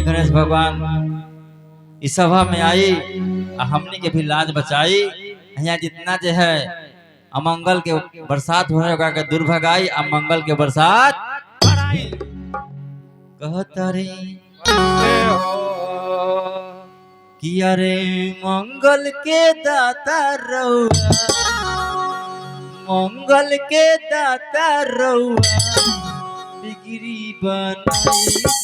गणेश भगवान इस सभा में आई, हमने के भी लाज बचाई। यहाँ जितना जो है अमंगल के बरसात होने का के दुर्भगाई, अमंगल के बरसात कहता रे कि अरे मंगल के दाता रउआ, मंगल के दाता रउआ बिगड़ी बनाई।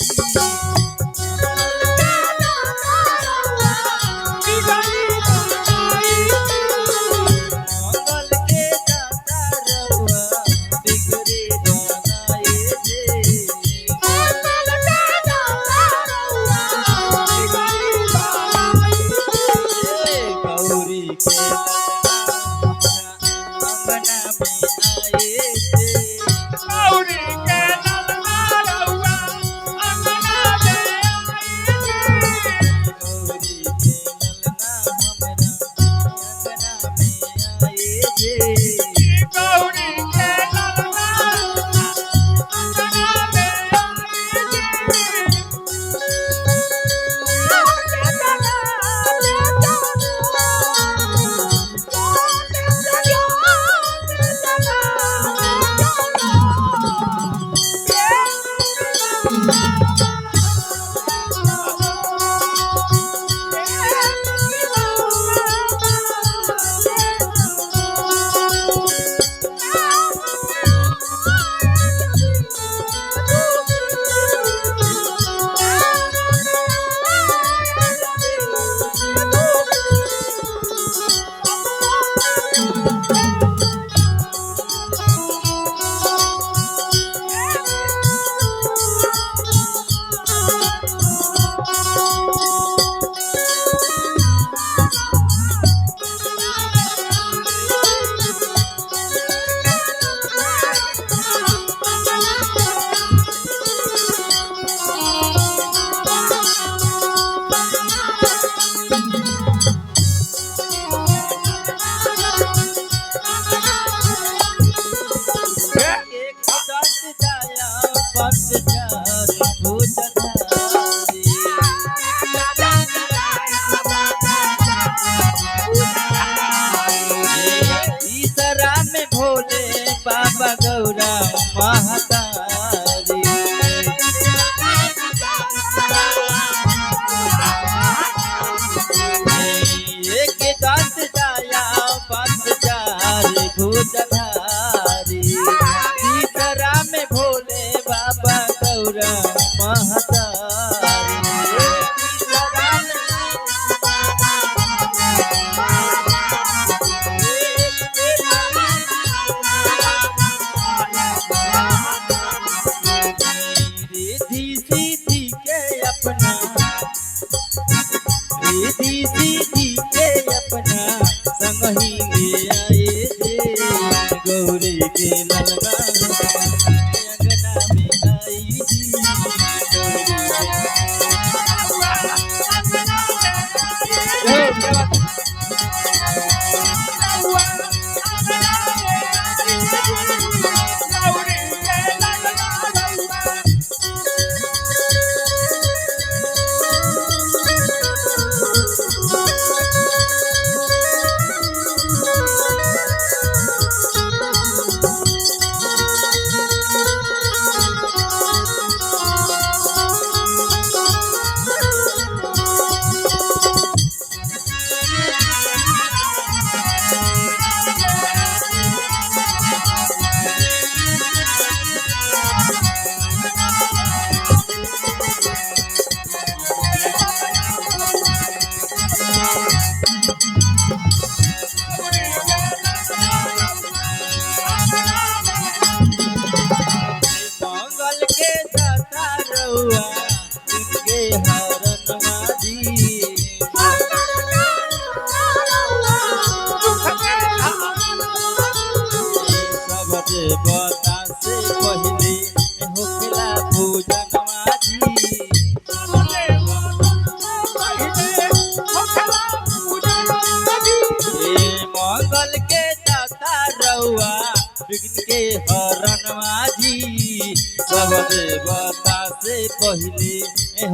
विघ्न के हरण माझी सब देवता से पहले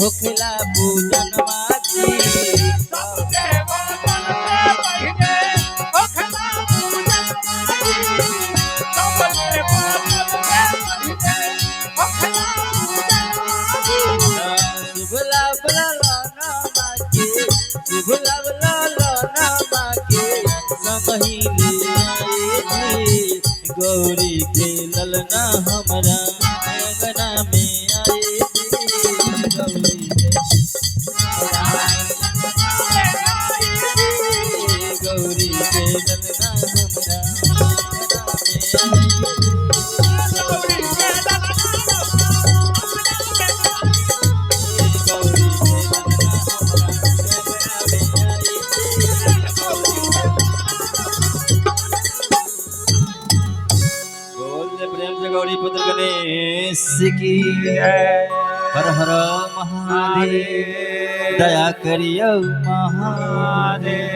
होखेला पूजन माजी सब देवता से पहले होखेला पूजन माजी सब देवता से पहले होखेला पूजन माजी शुभ लाभ लाना माके शुभ लाभ लाना माके संगही ले आए थे गौरी के ललना हमरा अंगना में आए थे गौरी के गौरी के ललना हमरा अंगना में गौरी के ललना गौरी के ललना हमरा अंगना में बोल प्रेम से गौरी पुत्र गणेश की हर हर महादेव दया करियो महादेव।